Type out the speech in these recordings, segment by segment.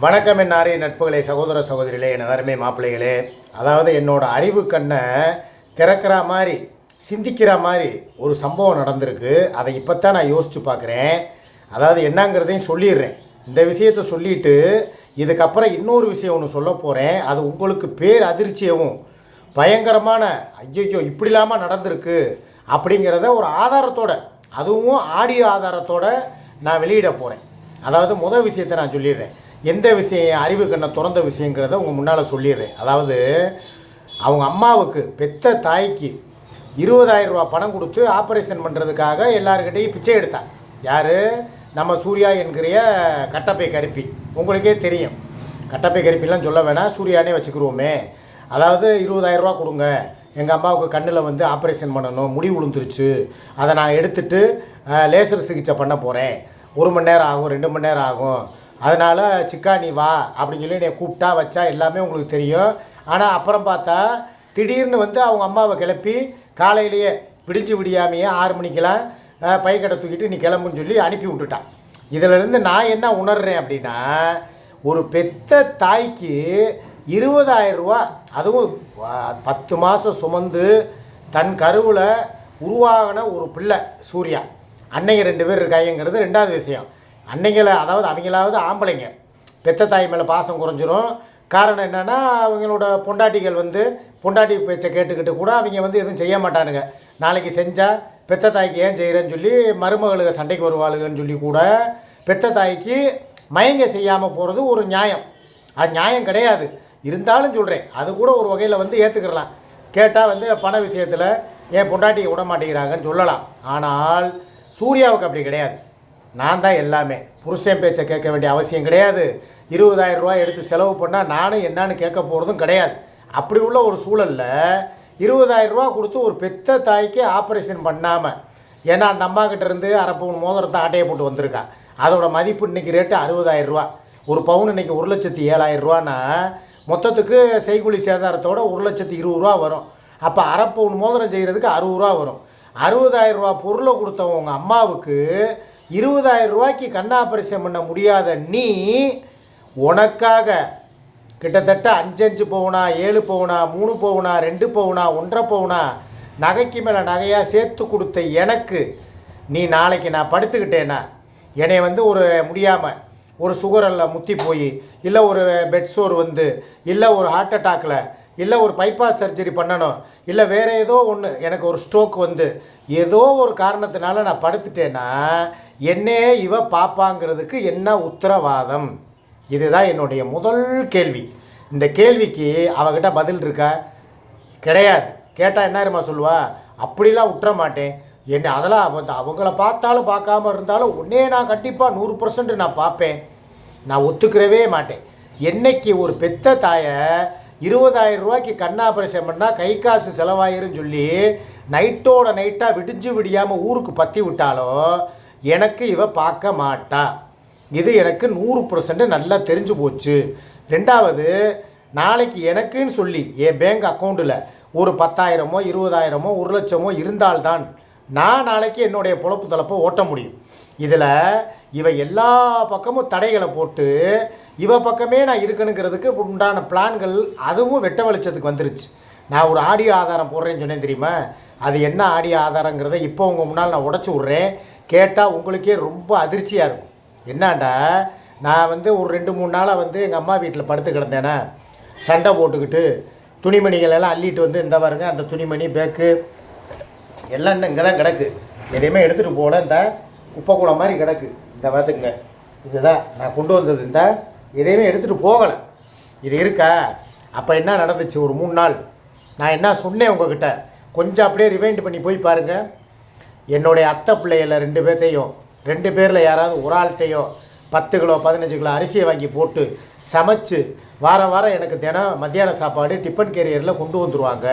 வணக்கம் என்னாரே நட்புகளே, சகோதர சகோதரிகளே, என் அருமை மாப்பிள்ளைகளே. அதாவது என்னோட அறிவு கண்ணை திறக்கிற மாதிரி, சிந்திக்கிற மாதிரி ஒரு சம்பவம் நடந்திருக்கு. அதை இப்போ தான் நான் யோசித்து பார்க்குறேன். அதாவது என்னங்கிறதையும் சொல்லிடுறேன். இந்த விஷயத்தை சொல்லிவிட்டு இதுக்கப்புறம் இன்னொரு விஷயம் ஒன்று சொல்ல போகிறேன். அது உங்களுக்கு பேர் அதிர்ச்சியவும் பயங்கரமான ஐயோ இப்படி இல்லாமல் நடந்திருக்கு அப்படிங்கிறத ஒரு ஆதாரத்தோட, அதுவும் ஆடியோ ஆதாரத்தோட நான் வெளியிட போகிறேன். அதாவது முதல் விஷயத்தை நான் சொல்லிடுறேன். எந்த விஷயம் அறிவு கண்ணை திறந்த விஷயங்கிறத உங்கள் முன்னால் சொல்லிடுறேன். அதாவது அவங்க அம்மாவுக்கு, பெத்த தாய்க்கு 20,000 ரூபா பணம் கொடுத்து ஆப்ரேஷன் பண்ணுறதுக்காக எல்லாருக்கிட்டையும் பிச்சை எடுத்தாள். யார்? நம்ம சூர்யா என்கிற கட்டப்பை கருப்பி. உங்களுக்கே தெரியும். கட்டப்பை கருப்பிலாம் சொல்ல வேணாம், சூர்யானே வச்சுக்கிருவோமே. அதாவது 20,000 ரூபா கொடுங்க, எங்கள் அம்மாவுக்கு கண்ணில் வந்து ஆப்ரேஷன் பண்ணணும், முடி விழுந்துருச்சு, அதை நான் எடுத்துகிட்டு லேசர் சிகிச்சை பண்ண போகிறேன், 1 மணி நேரம் ஆகும், 2 மணி நேரம் ஆகும், அதனால் சிக்கா நீ வா அப்படின்னு சொல்லி என்னை கூப்பிட்டா வச்சா எல்லாமே உங்களுக்கு தெரியும். ஆனால் அப்புறம் பார்த்தா திடீர்னு வந்து அவங்க அம்மாவை கிளப்பி காலையிலேயே விடிஞ்சு விடியாமையே 6 மணிக்கெல்லாம் பைக்கடை தூக்கிட்டு நீ கிளம்புன்னு சொல்லி அனுப்பி விட்டுட்டான். இதிலேருந்து நான் என்ன உணர்றேன் அப்படின்னா, ஒரு பெத்த தாய்க்கு 20,000 ரூபா, அதுவும் 10 மாதம் சுமந்து தன் கருவில் உருவாகின ஒரு பிள்ளை சூர்யா. அன்னைங்க 2 பேர் இருக்காங்கிறது 2வது விஷயம். அன்னைங்களை, அதாவது அவங்களாவது ஆம்பளைங்க, பெத்த தாய் மேலே பாசம் குறைஞ்சிரும். காரணம் என்னென்னா, அவங்களோட பொண்டாட்டிகள் வந்து பொண்டாட்டி பேச்சை கேட்டுக்கிட்டு கூட அவங்க வந்து எதுவும் செய்ய மாட்டானுங்க. நாளைக்கு செஞ்சால் பெத்த தாய்க்கு ஏன் செய்கிறேன்னு சொல்லி மருமகளுக்கு சண்டைக்கு வருவாளுங்கன்னு சொல்லி கூட பெத்த தாய்க்கு மயங்க செய்யாமல் போகிறது ஒரு நியாயம். அது நியாயம் கிடையாது. இருந்தாலும் சொல்கிறேன், அது கூட ஒரு வகையில் வந்து ஏற்றுக்கிறலாம். கேட்டால் வந்து பண விஷயத்தில் ஏன் பொண்டாட்டியை விட மாட்டேங்கிறாங்கன்னு சொல்லலாம். ஆனால் சூர்யாவுக்கு அப்படி கிடையாது. நான் தான் எல்லாமே. புருஷன் பேச்சை கேட்க வேண்டிய அவசியம் கிடையாது. 20,000 ரூபா எடுத்து செலவு பண்ணால் நானும் என்னான்னு கேட்க போகிறதும் கிடையாது. அப்படி உள்ள ஒரு சூழலில் 20,000 ரூபா கொடுத்து ஒரு பெத்த தாய்க்கு ஆப்ரேஷன் பண்ணாமல், ஏன்னா அந்த அம்மா கிட்டேருந்து அரை பவுன் மோதிரத்தை ஆட்டையை போட்டு வந்திருக்கா. அதோட மதிப்பு இன்றைக்கி ரேட்டு 60,000 ரூபா. ஒரு பவுன் இன்றைக்கி 1,07,000 ரூபான்னா மொத்தத்துக்கு செய்கூலி சேதாரத்தோட 1,20,000 ரூபா வரும். அப்போ அரை பவுன் மோதிரம் செய்கிறதுக்கு 60 ரூபா வரும். 60,000 ரூபா பொருளை கொடுத்தவங்க அம்மாவுக்கு 20,000 ரூபாய்க்கு கண் ஆப்ரேஷன் பண்ண முடியாத நீ, உனக்காக கிட்டத்தட்ட 5 பவுனா, 7 பவுனா, 3 பவுனா, 2 பவுனா, 1.5 பவுனா நகைக்கு மேலே நகையாக சேர்த்து கொடுத்த எனக்கு, நீ நாளைக்கு நான் படுத்துக்கிட்டேன்னா, என்னை வந்து ஒரு முடியாமல், ஒரு சுகரில் முத்தி போய், இல்லை ஒரு பெட் சோர் வந்து, இல்லை ஒரு ஹார்ட் அட்டாக்கில், இல்லை ஒரு பைபாஸ் சர்ஜரி பண்ணணும், இல்லை வேறு ஏதோ ஒன்று எனக்கு ஒரு ஸ்ட்ரோக் வந்து ஏதோ ஒரு காரணத்தினால நான் படுத்துட்டேன்னா என்னையே இவ பாப்பாங்கிறதுக்கு என்ன உத்தரவாதம்? இதுதான் என்னுடைய முதல் கேள்வி. இந்த கேள்விக்கு அவகிட்ட பதில் இருக்கா? கிடையாது. கேட்டால் என்ன தெரியுமா சொல்லுவா? அப்படிலாம் விட்டுற மாட்டேன், என்ன அதெல்லாம் வந்து அவங்கள பார்த்தாலும் பார்க்காம இருந்தாலும் உன்னே நான் கண்டிப்பாக 100% நான் பார்ப்பேன், நான் ஒத்துக்கிறவே மாட்டேன். என்னைக்கு ஒரு பெத்த தாயை 20,000 ரூபாய்க்கு கண் ஆப்ரேஷன் பண்ணால் கை காசு செலவாயிருன்னு சொல்லி நைட்டோட நைட்டாக விடிஞ்சு விடியாமல் ஊருக்கு பற்றி விட்டாலோ எனக்கு இவ பார்க்க மாட்டா. இது எனக்கு 100% நல்லா தெரிஞ்சு போச்சு. 2வது, நாளைக்கு எனக்குன்னு சொல்லி என் பேங்க் அக்கௌண்ட்டில் ஒரு 10,000மோ 20,000மோ 1,00,000மோ இருந்தால்தான் நான் நாளைக்கு என்னுடைய பொழப்பு தளப்பை ஓட்ட முடியும். இதில் இவ எல்லா பக்கமும் தடைகளை போட்டு இவ பக்கமே நான் இருக்கணுங்கிறதுக்கு உண்டான பிளான்கள் அதுவும் வெட்ட வெளிச்சத்துக்கு வந்துருச்சு. நான் ஒரு ஆடியோ ஆதாரம் போடுறேன்னு சொன்னேன் தெரியுமா? அது என்ன ஆடியோ ஆதாரங்கிறத இப்போ உங்கள் முன்னால் நான் உடச்சி விட்றேன். கேட்டால் உங்களுக்கே ரொம்ப அதிர்ச்சியாக இருக்கும். என்னாண்டா, நான் வந்து ஒரு 2-3 நாளாக வந்து எங்கள் அம்மா வீட்டில் படுத்து கிடந்தேன்னா, சண்டை போட்டுக்கிட்டு துணிமணிகள் எல்லாம் அள்ளிட்டு வந்து இந்த பாருங்க, அந்த துணிமணி பேக்கு எல்லாம் இன்னும் இங்கே தான் கிடக்கு, எதையுமே எடுத்துகிட்டு போகல, இந்த குப்பை குளம் மாதிரி கிடக்கு, இந்த பார்த்துக்குங்க, இதுதான் நான் கொண்டு வந்தது, இந்த எதையுமே எடுத்துகிட்டு போகலை, இது இருக்கா? அப்போ என்ன நடந்துச்சு? ஒரு 3 நாள் நான் என்ன சொன்னேன் உங்ககிட்ட, கொஞ்சம் அப்படியே ரிவைண்ட் பண்ணி போய் பாருங்கள். என்னுடைய அத்தை பிள்ளைகளை 2 பேர்த்தையும், 2 பேரில் யாராவது ஒரு ஆள்கிட்டையோ 10 கிலோ 15 கிலோ அரிசியை வாங்கி போட்டு சமைச்சு வாரம் வாரம் எனக்கு தினம் மத்தியான சாப்பாடு டிஃபன் கேரியரில் கொண்டு வந்துடுவாங்க.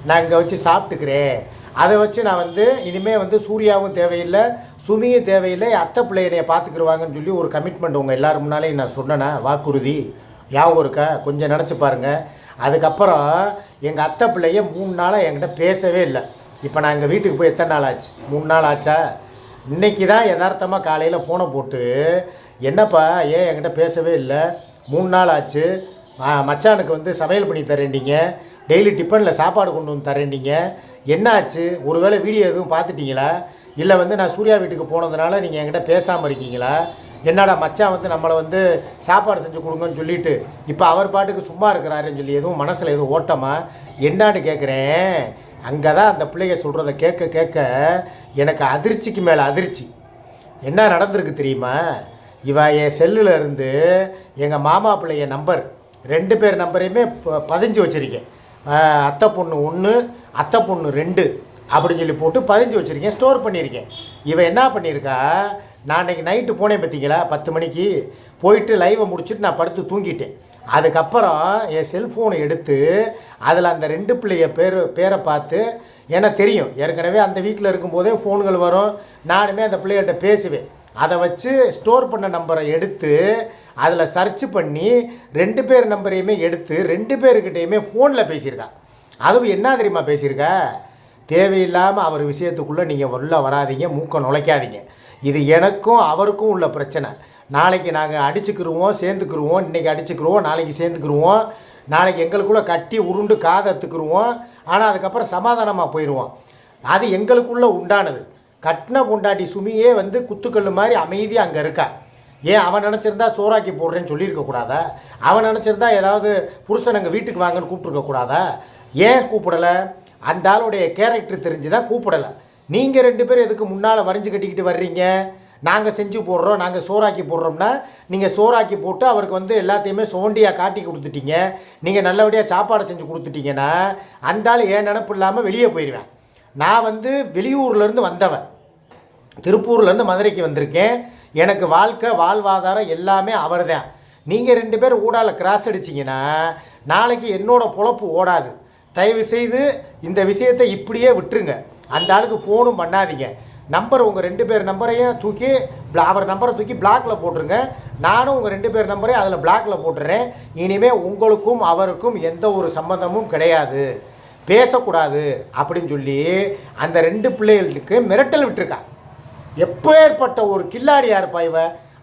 நான் இங்கே வச்சு சாப்பிட்டுக்கிறேன். அதை வச்சு நான் வந்து இனிமேல் வந்து சூர்யாவும் தேவையில்லை, சுமியும் தேவையில்லை, என் அத்தை பிள்ளைய பார்த்துக்கிடுவாங்கன்னு சொல்லி ஒரு கமிட்மெண்ட் உங்கள் எல்லோரும் முன்னாலேயும் நான் சொன்னேன்னா, வாக்குறுதி ஞாபகம் இருக்கா? கொஞ்சம் நினச்சி பாருங்கள். அதுக்கப்புறம் எங்கள் அத்தை பிள்ளைய 3 நாளாக என்கிட்ட பேசவே இல்லை. இப்போ நான் எங்கள் வீட்டுக்கு போய் எத்தனை நாள் ஆச்சு? 3 நாள் ஆச்சா? இன்றைக்கி தான் யதார்த்தமாக காலையில் ஃபோனை போட்டு, என்னப்பா ஏன் என்கிட்ட பேசவே இல்லை, 3 நாள் ஆச்சு. மச்சானுக்கு வந்து சமையல் பண்ணி தரேன்டிங்க, டெய்லி டிஃபனில் சாப்பாடு கொண்டு வந்து தரேன்டிங்க. என்ன ஆச்சு? ஒருவேளை வீடியோ எதுவும் பார்த்துட்டீங்களா? இல்லை வந்து நான் சூர்யா வீட்டுக்கு போனதுனால நீங்கள் என்கிட்ட பேசாமல் இருக்கீங்களா? என்னடா மச்சான் வந்து நம்மளை வந்து சாப்பாடு செஞ்சு கொடுங்கன்னு சொல்லிட்டு இப்போ அவர் பாட்டுக்கு சும்மா இருக்கிறாருன்னு சொல்லி எதுவும் மனசில் எதுவும் ஓட்டமா என்னான்னு கேட்குறேன். அங்கே தான் அந்த பிள்ளைங்க சொல்கிறத கேட்க கேட்க எனக்கு அதிர்ச்சிக்கு மேலே அதிர்ச்சி. என்ன நடந்திருக்கு தெரியுமா? என் செல்லில் இருந்து எங்கள் மாமா பிள்ளைய நம்பர் 2 பேர் நம்பரையுமே பதிஞ்சு வச்சுருக்கேன். அத்தை பொண்ணு 1, அத்தை பொண்ணு 2 அப்படின்னு சொல்லி போட்டு பதிஞ்சு வச்சுருக்கேன், ஸ்டோர் பண்ணியிருக்கேன். என்ன பண்ணியிருக்கா, நான் அன்றைக்கி நைட்டு போனேன் பார்த்தீங்களா, 10 மணிக்கு போயிட்டு லைவை முடிச்சுட்டு நான் படுத்து தூங்கிட்டேன். அதுக்கப்புறம் என் செல்ஃபோனை எடுத்து அதில் அந்த 2 பிள்ளைய பேரை பார்த்து, எனக்கு தெரியும் ஏற்கனவே அந்த வீட்டில் இருக்கும்போதே ஃபோன்கள் வரும், நானுமே அந்த பிள்ளைகிட்ட பேசுவேன். அதை வச்சு ஸ்டோர் பண்ண நம்பரை எடுத்து அதில் சர்ச் பண்ணி 2 பேர் நம்பரையுமே எடுத்து 2 பேர்கிட்டையுமே ஃபோனில் பேசியிருக்கா. அதுவும் என்ன தெரியுமா பேசியிருக்கா, தேவையில்லாமல் அவர் விஷயத்துக்குள்ளே நீங்கள் உள்ள வராதிங்க, மூக்கை நுழைக்காதீங்க, இது எனக்கும் அவருக்கும் உள்ள பிரச்சனை. நாளைக்கு நாங்கள் அடிச்சுக்கிருவோம், சேர்ந்துக்கிருவோம், இன்றைக்கி அடிச்சுக்கிருவோம், நாளைக்கு சேர்ந்துக்கிருவோம், நாளைக்கு எங்களுக்குள்ளே கட்டி உருண்டு காதத்துக்குருவோம், ஆனால் அதுக்கப்புறம் சமாதானமாக போயிடுவோம். அது எங்களுக்குள்ளே உண்டானது. கட்டின பொண்டாட்டி சுமியே வந்து குத்துக்கல் மாதிரி அமைதியாக அங்கே இருக்கா. ஏன் அவன் நினச்சிருந்தா சோறாக்கி போடுறேன்னு சொல்லியிருக்கக்கூடாதா? அவன் நினச்சிருந்தா ஏதாவது புருஷன் எங்கள் வீட்டுக்கு வாங்கன்னு கூப்பிட்ருக்கக்கூடாதா? ஏன் கூப்பிடலை? அந்த ஆளுடைய கேரக்டர் தெரிஞ்சு தான் கூப்பிடலை. நீங்கள் 2 பேரும் எதுக்கு முன்னால் வரைஞ்சி கட்டிக்கிட்டு வர்றீங்க? நாங்கள் செஞ்சு போடுறோம், நாங்கள் சோறாக்கி போடுறோம்னா நீங்கள் சோறாக்கி போட்டு அவருக்கு வந்து எல்லாத்தையுமே சோண்டியாக காட்டி கொடுத்துட்டீங்க, நீங்கள் நல்லபடியாக சாப்பாடு செஞ்சு கொடுத்துட்டீங்கன்னா அந்த ஆள் ஏன் நினப்பு இல்லாமல் வெளியே போயிடுவேன். நான் வந்து வெளியூர்லேருந்து வந்தவன், திருப்பூர்லேருந்து மதுரைக்கு வந்திருக்கேன். எனக்கு வாழ்க்கை வாழ்வாதாரம் எல்லாமே அவர் தான். நீங்கள் 2 பேர் ஊடால கிராஸ் அடிச்சிங்கன்னா நாளைக்கு என்னோடய பொழப்பு ஓடாது. தயவு செய்து இந்த விஷயத்தை இப்படியே விட்டுருங்க. அந்த ஆளுக்கு ஃபோனும் பண்ணாதீங்க. நம்பர் உங்கள் 2 பேர் நம்பரையும் தூக்கி அவர் நம்பரை தூக்கி பிளாக்கில் போட்டுருங்க. நானும் உங்கள் 2 பேர் நம்பரையும் அதில் பிளாக்கில் போட்டுறேன். இனிமேல் உங்களுக்கும் அவருக்கும் எந்த ஒரு சம்மந்தமும் கிடையாது, பேசக்கூடாது அப்படின்னு சொல்லி அந்த 2 பிள்ளைகளுக்கு மிரட்டல் விட்டுருக்கா. எப்பேற்பட்ட ஒரு கில்லாடியாக இருப்பா இவ.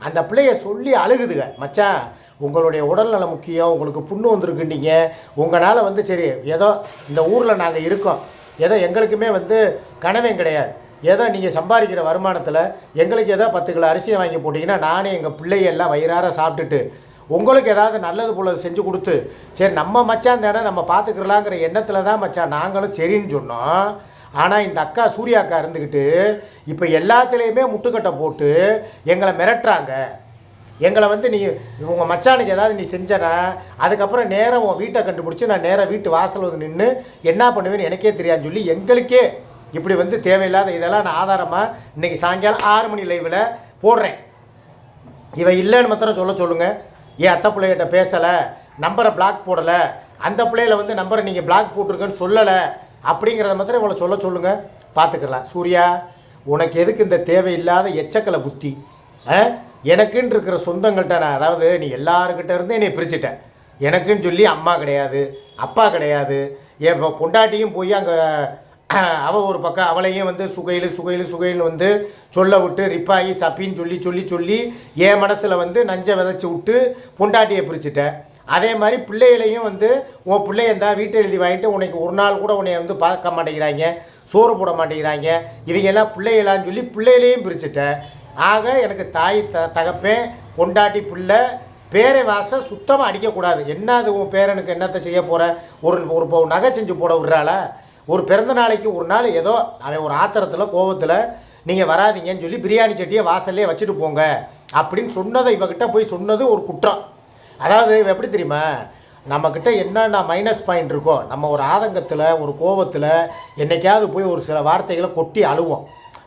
அந்த பிள்ளைய சொல்லி அழுகுதுங்க, மச்சான் உங்களுடைய உடல்நலம் முக்கியம், உங்களுக்கு புண்ணு வந்திருக்குண்டீங்க, உங்களால் வந்து சரி ஏதோ இந்த ஊரில் நாங்கள் இருக்கோம், ஏதோ எங்களுக்குமே வந்து கனவே கிடையாது, ஏதோ நீங்கள் சம்பாதிக்கிற வருமானத்தில் எங்களுக்கு ஏதோ 10 கிலோ அரிசியை வாங்கி போட்டிங்கன்னா நானே எங்கள் பிள்ளையெல்லாம் வயிறார சாப்பிட்டுட்டு உங்களுக்கு ஏதாவது நல்லது போல செஞ்சு கொடுத்து சரி நம்ம மச்சான் தானே நம்ம பார்த்துக்கிறலாங்கிற எண்ணத்தில் தான் மச்சான் நாங்களும் சரின்னு சொன்னோம். ஆனால் இந்த அக்கா சூர்யா அக்கா இருந்துக்கிட்டு இப்போ எல்லாத்துலேயுமே முட்டுக்கட்டை போட்டு எங்களை மிரட்டுறாங்க. எங்களை வந்து நீ உங்கள் மச்சானுக்கு ஏதாவது நீ செஞ்சனா அதுக்கப்புறம் நேராக உன் வீட்டை கண்டுபிடிச்சி நான் நேராக வீட்டு வாசல் வந்து நின்று என்ன பண்ணுவேன்னு எனக்கே தெரியாதுன்னு சொல்லி எங்களுக்கே இப்படி வந்து தேவையில்லாத இதெல்லாம் நான் ஆதாரமாக இன்றைக்கி சாயங்காலம் 6 மணி லைவில் போடுறேன். இவன் இல்லைன்னு மாத்திரம் சொல்லுங்கள். ஏன் அத்தை பிள்ளைகிட்ட பேசலை, நம்பரை பிளாக் போடலை, அந்த பிள்ளையில வந்து நம்பரை நீங்கள் பிளாக் போட்டிருக்கேன்னு சொல்லலை அப்படிங்கிறத மாத்திரம் இவளை சொல்லுங்கள், பார்த்துக்கலாம். சூர்யா உனக்கு எதுக்கு இந்த தேவையில்லாத எச்சக்கலை புத்தி? எனக்குன்னு இருக்கிற சொந்தங்கள்கிட்ட நான் அதாவது நீ எல்லாருக்கிட்ட இருந்து என்னை பிரிச்சுட்டேன். எனக்குன்னு சொல்லி அம்மா கிடையாது, அப்பா கிடையாது, என் பொண்டாட்டியும் போய் அங்கே அவள் ஒரு பக்கம் அவளையும் வந்து சுகையில் வந்து சொல்ல விட்டு ரிப்பாயி சப்பின்னு சொல்லி என் மனசில் வந்து நஞ்சை விதைச்சி விட்டு பொண்டாட்டியை பிரிச்சுட்டேன். அதே மாதிரி பிள்ளைகளையும் வந்து உன் பிள்ளையந்தா வீட்டை எழுதி வாங்கிட்டு உனக்கு ஒரு நாள் கூட உன்னை வந்து பார்க்க மாட்டேங்கிறாங்க, சோறு போட மாட்டேங்கிறாங்க, இவங்கெல்லாம் பிள்ளைகளான்னு சொல்லி பிள்ளைகளையும் பிரிச்சுட்டேன். ஆக எனக்கு தாய் தகப்பேன் பொண்டாட்டி பிள்ளை பேரை வாச சுத்தமாக அடிக்கக்கூடாது. என்ன அது உன் பேரனுக்கு என்னத்தை செய்ய போகிற? ஒரு நகை செஞ்சு போட விடுறாள? ஒரு பிறந்த நாளைக்கு ஒரு நாள் ஏதோ அவன் ஒரு ஆத்திரத்தில் கோபத்தில் நீங்கள் வராதிங்கன்னு சொல்லி பிரியாணி சட்டியை வாசல்லே வச்சுட்டு போங்க அப்படின்னு சொன்னதை இவகிட்ட போய் சொன்னது ஒரு குற்றம். அதாவது எப்படி தெரியுமா, நம்மக்கிட்ட என்னென்ன மைனஸ் பாயிண்ட் இருக்கோ நம்ம ஒரு ஆதங்கத்தில் ஒரு கோபத்தில் என்றைக்காவது போய் ஒரு சில வார்த்தைகளை கொட்டி அழுவோம்.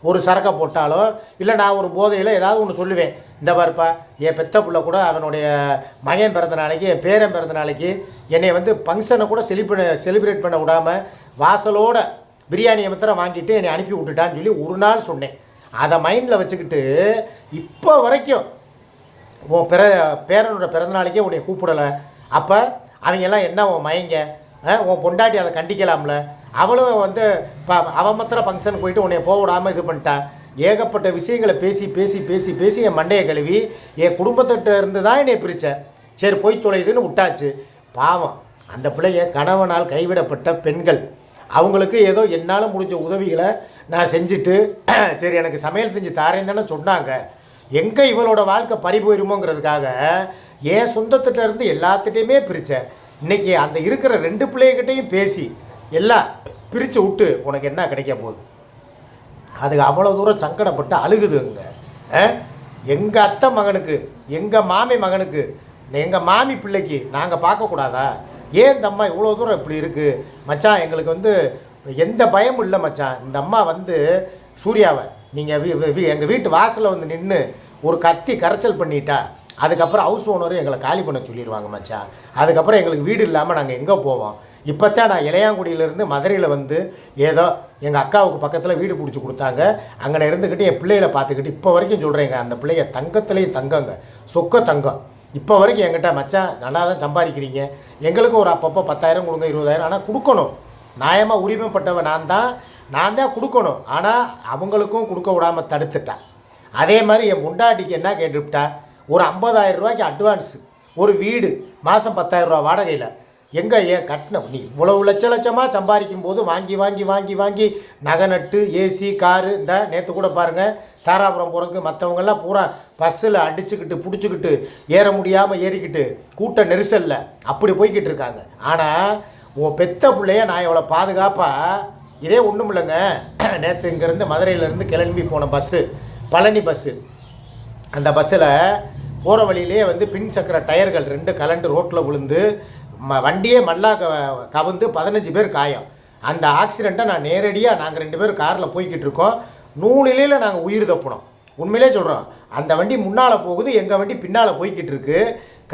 ஒரு சரக்கை போட்டாலோ இல்லை நான் ஒரு போதையில் ஏதாவது ஒன்று சொல்லுவேன். இந்த பாருப்பா என் பெத்த பிள்ளை கூட அவனுடைய மகன் பிறந்த நாளைக்கு என் பேரன் பிறந்த நாளைக்கு என்னை வந்து ஃபங்க்ஷனை கூட செலிப்ரேட் பண்ண விடாமல் வாசலோட பிரியாணியை மாத்திரம் வாங்கிட்டு என்னை அனுப்பி விட்டுட்டான்னு சொல்லி ஒரு நாள் சொன்னேன். அதை மைண்டில் வச்சுக்கிட்டு இப்போ வரைக்கும் உன் பேரனோட பிறந்தநாளைக்கே உன்னை கூப்பிடலை. அப்போ அவங்கெல்லாம் என்ன உன் மயங்க உன் பொண்டாட்டி அதை கண்டிக்கலாம்ல? அவளும் வந்து அவன் மாத்திரம் ஃபங்க்ஷன் போயிட்டு உன்னை போக விடாமல் இது பண்ணிட்டா. ஏகப்பட்ட விஷயங்களை பேசி என் மண்டையை கழுவி என் குடும்பத்திட்ட இருந்து தான் என்னை பிரித்தேன். சரி போய் தொலைதுன்னு விட்டாச்சு. பாவம் அந்த பிள்ளைய கணவனால் கைவிடப்பட்ட பெண்கள், அவங்களுக்கு ஏதோ என்னால் முடிஞ்ச உதவிகளை நான் செஞ்சுட்டு சரி எனக்கு சமையல் செஞ்சு தாரேன்னு தானே சொன்னாங்க. எங்கே இவளோட வாழ்க்கை பறி போயிருமோங்கிறதுக்காக என் சொந்தத்திட்ட இருந்து எல்லாத்திட்டையுமே பிரித்தேன். இன்றைக்கி அந்த இருக்கிற 2 பிள்ளைகிட்டையும் பேசி எல்லாம் பிரித்து விட்டு உனக்கு என்ன கிடைக்க போகுது? அதுக்கு அவ்வளோ தூரம் சங்கடப்பட்டு அழுகுதுங்க. எங்கள் அத்தை மகனுக்கு, எங்கள் மாமி மகனுக்கு, எங்கள் மாமி பிள்ளைக்கு நாங்கள் பார்க்கக்கூடாதா? ஏன் இந்த அம்மா இவ்வளோ தூரம் இப்படி இருக்குது மச்சான்? எங்களுக்கு எந்த பயமும் இல்லை மச்சான். இந்த அம்மா சூர்யாவை நீங்கள் எங்கள் வீட்டு வாசலில் நின்று ஒரு கத்தி கரைச்சல் பண்ணிட்டா அதுக்கப்புறம் ஹவுஸ் ஓனரும் எங்களை காலி பண்ண சொல்லிடுவாங்க மச்சான். அதுக்கப்புறம் எங்களுக்கு வீடு இல்லாமல் நாங்கள் எங்கே போவோம்? இப்போத்தான் நான் இளையாங்குடியிலேருந்து மதுரையில் ஏதோ எங்கள் அக்காவுக்கு பக்கத்தில் வீடு பிடிச்சி கொடுத்தாங்க. அங்கே இருந்துக்கிட்டு என் பிள்ளைகளை பார்த்துக்கிட்டு இப்போ வரைக்கும் சொல்கிறேங்க, அந்த பிள்ளைய தங்கத்துலேயும் தங்கங்க, சொக்க தங்கம். இப்போ வரைக்கும் என்கிட்ட மச்சான் நல்லா தான் சம்பாதிக்கிறீங்க, எங்களுக்கு ஒரு அப்பப்போ 10,000 கொடுங்க 20,000, ஆனால் கொடுக்கணும். நியாயமாக உரிமைப்பட்டவன் நான் தான் கொடுக்கணும். ஆனால் அவங்களுக்கும் கொடுக்க விடாமல் தடுத்துட்டேன். அதே மாதிரி என் முண்டாட்டிக்கு என்ன கேட்டுவிட்டா, ஒரு 50,000 ரூபாய்க்கு அட்வான்ஸு, ஒரு வீடு, மாதம் 10,000 ரூபா வாடகையில். எங்கே ஏன் கட்டின நீ இவ்வளவு லட்சமாக சம்பாதிக்கும் போது வாங்கி வாங்கி வாங்கி வாங்கி நகை நட்டு ஏசி காரு, இந்த நேற்று கூட பாருங்கள் தாராபுரம் போகிறதுக்கு மற்றவங்கெல்லாம் பூரா பஸ்ஸில் அடிச்சுக்கிட்டு பிடிச்சிக்கிட்டு ஏற முடியாமல் ஏறிக்கிட்டு கூட்ட நெரிசலில் அப்படி போய்கிட்டு இருக்காங்க. ஆனால் உன் பெத்த பிள்ளைய நான் எவ்வளோ பாதுகாப்பாக, இதே ஒன்றும் இல்லைங்க. நேற்று இங்கேருந்து மதுரையிலேருந்து கிளம்பி போன பஸ்ஸு, பழனி பஸ்ஸு. அந்த பஸ்ஸில் போகிற வழியிலே பின் சக்கர டயர்கள் 2 கலண்டு ரோட்டில் விழுந்து வண்டியே மல்லா கவுந்து 15 பேர் காயம். அந்த ஆக்சிடெண்ட்டை நான் நேரடியாக நாங்கள் 2 பேரும் காரில் போய்கிட்டு இருக்கோம். நூலிலையில் நாங்கள் உயிர் தப்புனோம். உண்மையிலே சொல்கிறோம், அந்த வண்டி முன்னால் போகுது, எங்கள் வண்டி பின்னால் போய்கிட்டு இருக்கு.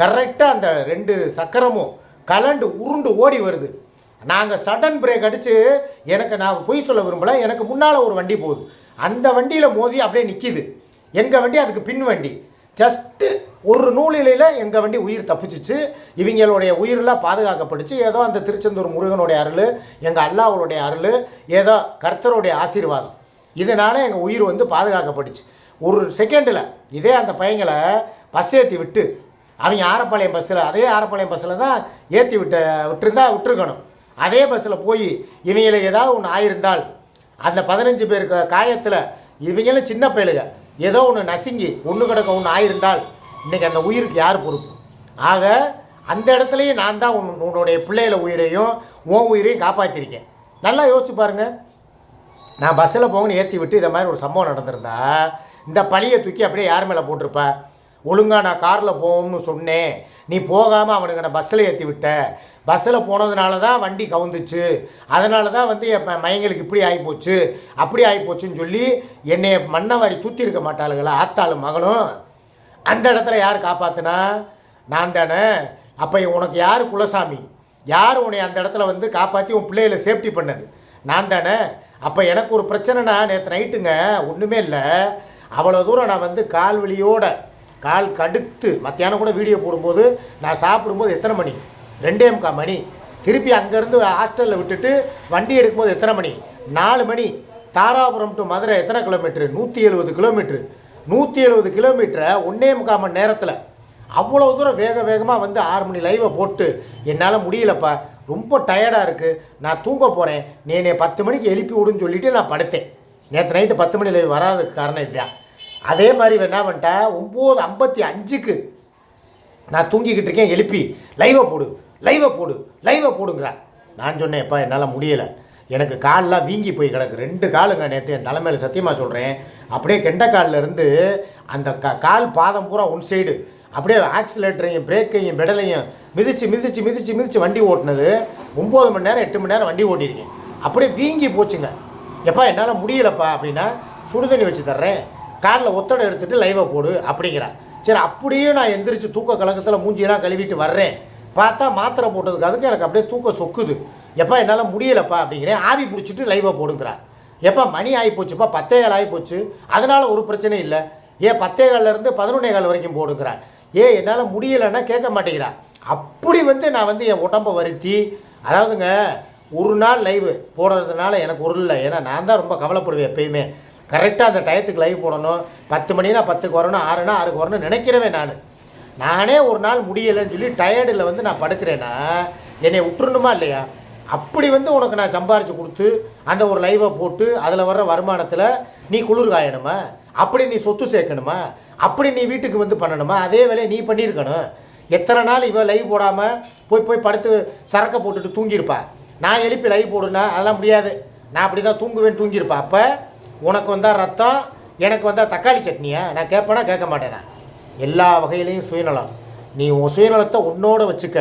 கரெக்டாக அந்த 2 சக்கரமும் கலண்டு உருண்டு ஓடி வருது. நாங்கள் சடன் பிரேக் அடித்து, நான் பொய் சொல்ல விரும்பலை, எனக்கு முன்னால் ஒரு வண்டி போகுது, அந்த வண்டியில் மோதி அப்படியே நிற்கிது. எங்கள் வண்டி அதுக்கு பின் வண்டி. ஜஸ்ட்டு ஒரு நூலிலையில் எங்கள் வண்டி உயிர் தப்பிச்சிச்சு. இவங்களுடைய உயிரெலாம் பாதுகாக்கப்பட்டுச்சு. ஏதோ அந்த திருச்செந்தூர் முருகனுடைய அருள், எங்கள் அல்லாஹ்வுடைய அருள், ஏதோ கர்த்தருடைய ஆசீர்வாதம், இதனால் எங்கள் உயிர் பாதுகாக்கப்பட்டுச்சு. ஒரு செகண்டில் இதே அந்த பையங்களை பஸ் ஏற்றி விட்டு, அவங்க ஆரப்பாளையம் பஸ்ஸில், அதே ஆரப்பாளையம் பஸ்ஸில் தான் ஏற்றி விட்டுருக்கணும். அதே பஸ்ஸில் போய் இவங்களுக்கு ஏதாவது ஒன்று ஆயிருந்தால், அந்த 15 பேர் காயத்தில் இவங்களும் சின்ன பயலுக, ஏதோ ஒன்று நசுங்கி ஒன்று கிடக்க ஒன்று ஆயிருந்தால் இன்றைக்கி அந்த உயிருக்கு யார் பொறுப்பு? ஆக அந்த இடத்துலையும் நான் தான் உன்னுடைய பிள்ளைகள உயிரையும் உன் உயிரையும் காப்பாற்றிருக்கேன். நல்லா யோசிச்சு பாருங்கள். நான் பஸ்ஸில் போகணும்னு ஏற்றி விட்டு இதை மாதிரி ஒரு சம்பவம் நடந்திருந்தா இந்த பழியை தூக்கி அப்படியே யார் மேலே போட்டிருப்ப? ஒழுங்காக நான் காரில் போகணும்னு சொன்னேன், நீ போகாமல் அவனுக்கு நான் பஸ்ஸில் ஏற்றி விட்ட, பஸ்ஸில் போனதுனால தான் வண்டி கவுந்துச்சு, அதனால தான் என் மையங்களுக்கு இப்படி ஆகிப்போச்சு அப்படி ஆகிப்போச்சுன்னு சொல்லி என்னை மண்ணை வாரி தூத்தி இருக்க மாட்டாளுங்களா ஆத்தாளும் மகளும்? அந்த இடத்துல யார் காப்பாற்றுனா? நான் தானே. அப்போ உனக்கு யார் குலசாமி? யார் உன்னை அந்த இடத்துல காப்பாற்றி உன் பிள்ளைகளை சேஃப்டி பண்ணது? நான் தானே. அப்போ எனக்கு ஒரு பிரச்சனைனா, நேற்று நைட்டுங்க ஒன்றுமே இல்லை, அவ்வளோ தூரம் நான் கால் வலியோட கால் கடுத்து மத்தியானம் கூட வீடியோ போடும்போது நான் சாப்பிடும்போது எத்தனை மணி? 2:45 மணி. திருப்பி அங்கேருந்து ஹாஸ்டலில் விட்டுட்டு வண்டி எடுக்கும்போது எத்தனை மணி? 4 மணி. தாராபுரம் டு மதுரை எத்தனை கிலோமீட்ரு? 170 கிலோமீட்ரு. 170 கிலோமீட்டரை 1.25 மணி நேரத்தில் அவ்வளோ தூரம் வேகமாக 6 மணி லைவை போட்டு என்னால் முடியலப்பா, ரொம்ப டயர்டாக இருக்குது, நான் தூங்க போகிறேன், நீ என்னை 10 மணிக்கு எழுப்பி விடுன்னு சொல்லிவிட்டு நான் படுத்தேன். நேற்று நைட்டு 10 மணி லைவ் வராதுக்கு காரணம் இதுதான். அதே மாதிரி என்ன பண்ணிட்டேன், 9:55க்கு நான் தூங்கிக்கிட்டு இருக்கேன், எழுப்பி லைவை போடுங்கிறேன். நான் சொன்னேன்ப்பா என்னால் முடியலை, எனக்கு காலெலாம் வீங்கி போய் கிடக்கு, 2 காலுங்க. நேற்று என் தலைமையில் சத்தியமாக சொல்கிறேன், அப்படியே கெண்டைக்காலிலேருந்து அந்த கால் பாதம் பூரா ஒன் சைடு அப்படியே ஆக்சிலேட்டரையும் பிரேக்கையும் பெடலையும் மிதித்து வண்டி ஓட்டினது 9 மணி நேரம் 8 மணி நேரம் வண்டி ஓட்டியிருக்கேன். அப்படியே வீங்கி போச்சுங்க. எப்பா என்னால் முடியலப்பா அப்படின்னா, சுடுதண்ணி வச்சு தர்றேன், காலில் ஒத்தடை எடுத்துகிட்டு லைவை போடு அப்படிங்கிறேன். சரி அப்படியே நான் எந்திரிச்சு தூக்க கலக்கத்தில் மூஞ்சியெல்லாம் கழுவிட்டு வர்றேன், பார்த்தா மாத்திரை போட்டதுக்கு அதுக்கு எனக்கு அப்படியே தூக்கம் சொக்குது. எப்பா என்னால் முடியலப்பா அப்படிங்கிறேன், ஆவி பிடிச்சிட்டு லைவை போடுங்கிறான். எப்போ மணி ஆகிப்போச்சுப்பா, 10:15 ஆகிப்போச்சு, அதனால் ஒரு பிரச்சனை இல்லை, ஏன் 10:15 11:15 வரைக்கும் போடுங்கிறான். என்னால் முடியலைன்னா கேட்க மாட்டேங்கிறான். அப்படி நான் என் உடம்பை வருத்தி, அதாவதுங்க ஒரு நாள் லைவு போடுறதுனால எனக்கு ஒரு இல்லை, ஏன்னா நான் தான் ரொம்ப கவலைப்படுவேன் எப்பயுமே. கரெக்டாக அந்த டயத்துக்கு லைவ் போடணும், 10 மணினா 10க்கு வரணும், 6னா 6க்கு வரணும் நினைக்கிறவே. நானே ஒரு நாள் முடியலைன்னு சொல்லி டயர்டில் வந்து நான் படுக்கிறேன்னா என்னை விட்டுருணுமா இல்லையா? அப்படி வந்து உனக்கு நான் சம்பாரித்து கொடுத்து அந்த ஒரு லைவை போட்டு அதில் வர்ற வருமானத்தில் நீ குளிர் காயணுமா? அப்படி நீ சொத்து சேர்க்கணுமா? அப்படி நீ வீட்டுக்கு வந்து பண்ணணுமா? அதே வேலையை நீ பண்ணியிருக்கணும். எத்தனை நாள் இவன் லைவ் போடாமல் போய் படுத்து சரக்கை போட்டுட்டு தூங்கியிருப்பா. நான் எழுப்பி லைவ் போடுனா அதெல்லாம் முடியாது. நான் அப்படி தான் தூங்குவேன், தூங்கியிருப்பா. அப்போ உனக்கு வந்தால் ரத்தம், எனக்கு வந்தால் தக்காளி சட்னியா? நான் கேட்பேனா? கேட்க மாட்டேனா? எல்லா வகையிலையும் சுயநலம். நீ உன் சுயநலத்தை உன்னோட வச்சுக்க.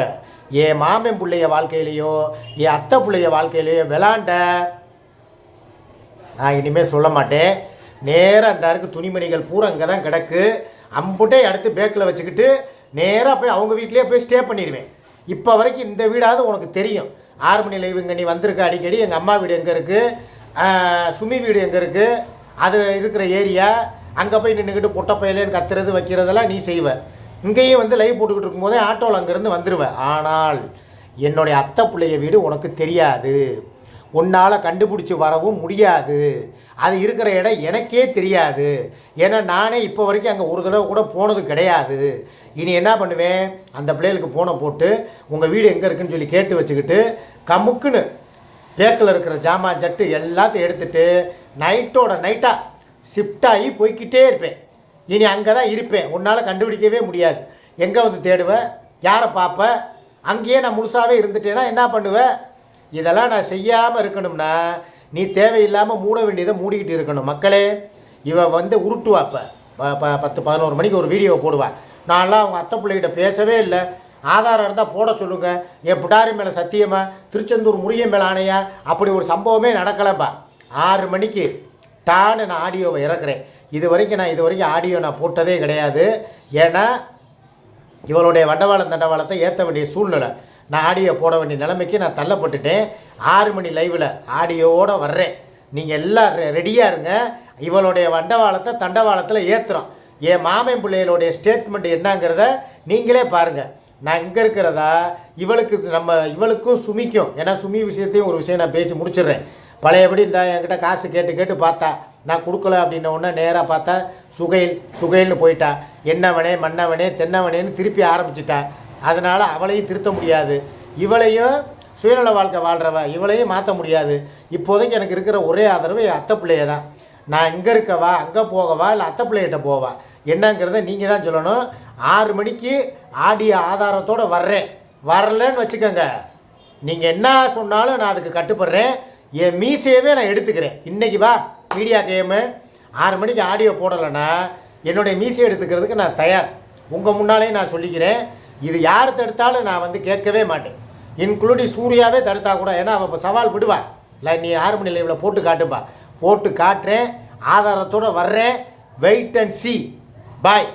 என் மாமன் பிள்ளைய வாழ்க்கையிலையோ என் அத்தை பிள்ளைய வாழ்க்கையிலையோ விளாண்ட நான் இனிமேல் சொல்ல மாட்டேன். நேராக அந்த அருக்கு துணிமணிகள் பூரா அங்கே தான் கிடக்கு. அம்புட்டே அடுத்து பேக்கில் வச்சுக்கிட்டு நேராக போய் அவங்க வீட்லேயே போய் ஸ்டே பண்ணிடுவேன். இப்போ வரைக்கும் இந்த வீடாவது உனக்கு தெரியும். 6 மணி லைவுங்க நீ வந்திருக்க அடிக்கடி. எங்கள் அம்மா வீடு எங்கே இருக்குது, சுமி வீடு எங்கே இருக்குது, அது இருக்கிற ஏரியா, அங்கே போய் நின்றுக்கிட்டு பொட்டப்பையிலேன்னு கத்துறது வைக்கிறதெல்லாம் நீ செய்வ. இங்கேயும் வந்து லைவ் போட்டுக்கிட்டு இருக்கும்போதே ஆட்டோவில் அங்கேருந்து வந்துடுவேன். ஆனால் என்னுடைய அத்தை பிள்ளைய வீடு உனக்கு தெரியாது. உன்னால் கண்டுபிடிச்சி வரவும் முடியாது. அது இருக்கிற இடம் எனக்கே தெரியாது. ஏன்னா நானே இப்போ வரைக்கும் அங்கே ஒரு தடவை கூட போனது கிடையாது. இனி என்ன பண்ணுவேன், அந்த பிள்ளைகளுக்கு ஃபோனை போட்டு உங்கள் வீடு எங்கே இருக்குன்னு சொல்லி கேட்டு வச்சுக்கிட்டு கமுக்குன்னு பேக்கில் இருக்கிற ஜாமான் ஜட்டு எல்லாத்தையும் எடுத்துகிட்டு நைட்டோட நைட்டாக ஷிஃப்டாகி போய்கிட்டே இருப்பேன். இனி அங்கே தான் இருப்பேன். உன்னால் கண்டுபிடிக்கவே முடியாது. எங்கே வந்து தேடுவேன், யாரை பார்ப்பேன்? அங்கேயே நான் முழுசாகவே இருந்துட்டேன்னா என்ன பண்ணுவேன்? இதெல்லாம் நான் செய்யாமல் இருக்கணும்னா நீ தேவையில்லாமல் மூட வேண்டியதை மூடிக்கிட்டு இருக்கணும். மக்களே, இவ வந்து உருட்டுவாப்ப 10-11 மணிக்கு ஒரு வீடியோவை போடுவாள். நான்லாம் அவங்க அத்தை பிள்ளைகிட்ட பேசவே இல்லை. ஆதாரம் இருந்தால் போட சொல்லுங்கள். என் பிடாரி மேலே சத்தியமா, திருச்செந்தூர் முருகன் மேலே ஆணையா, அப்படி ஒரு சம்பவமே நடக்கலைப்பா. 6 மணிக்கு டான்னு நான் ஆடியோவை இறக்குறேன். இது வரைக்கும் ஆடியோ நான் போட்டதே கிடையாது. ஏன்னா இவளுடைய வண்டவாளம் தண்டவாளத்தை ஏற்ற வேண்டிய சூழ்நிலை. நான் ஆடியோ போட வேண்டிய நிலைமைக்கு நான் தள்ளப்பட்டுட்டேன். 6 மணி லைவில் ஆடியோவோடு வர்றேன். நீங்கள் எல்லாம் ரெடியாக இருங்க. இவளுடைய வண்டவாளத்தை தண்டவாளத்தில் ஏற்றுறோம். என் மாமன் பிள்ளைகளுடைய ஸ்டேட்மெண்ட் என்னங்கிறத நீங்களே பாருங்கள். நான் இங்கே இருக்கிறதா இவளுக்கும் சுமிக்கும். ஏன்னா சுமி விஷயத்தையும் ஒரு விஷயம் நான் பேசி முடிச்சிடுறேன். பழையபடி இந்த என்கிட்ட காசு கேட்டு பார்த்தா நான் கொடுக்கல அப்படின்ன உடனே நேராக பார்த்தா சுகைல்னு போயிட்டா. என்னவனே மன்னவனே தென்னவனேன்னு திருப்பி ஆரம்பிச்சிட்டா. அதனால் அவளையும் திருத்த முடியாது. இவளையும் சுயநல வாழ்க்கை வாழ்கிறவ, இவளையும் மாற்ற முடியாது. இப்போதைக்கு எனக்கு இருக்கிற ஒரே ஆதரவு என் அத்தை பிள்ளைய தான். நான் இங்கே இருக்கவா, அங்கே போகவா, இல்லை அத்தை பிள்ளைகிட்ட போவா என்னங்கிறத நீங்கள் தான் சொல்லணும். 6 மணிக்கு ஆடியோ ஆதாரத்தோடு வரலன்னு வச்சுக்கோங்க. நீங்கள் என்ன சொன்னாலும் நான் அதுக்கு கட்டுப்படுறேன். என் மீசையவே நான் எடுத்துக்கிறேன். இன்றைக்கி வா மீடியா கேமு 6 மணிக்கு ஆடியோ போடலைன்னா என்னுடைய மீசையை எடுத்துக்கிறதுக்கு நான் தயார். உங்கள் முன்னாலே நான் சொல்லிக்கிறேன். இது யார் தடுத்தாலும் நான் வந்து கேட்கவே மாட்டேன். இன்க்ளூடிங் சூர்யாவே தடுத்தா கூட. ஏன்னா அவள் இப்போ சவால் விடுவா. இல்லை நீ 6 மணி லைவில் போட்டு காட்டுப்பா. போட்டு காட்டுறேன், ஆதாரத்தோடு வர்றேன். Wait and see. பாய்.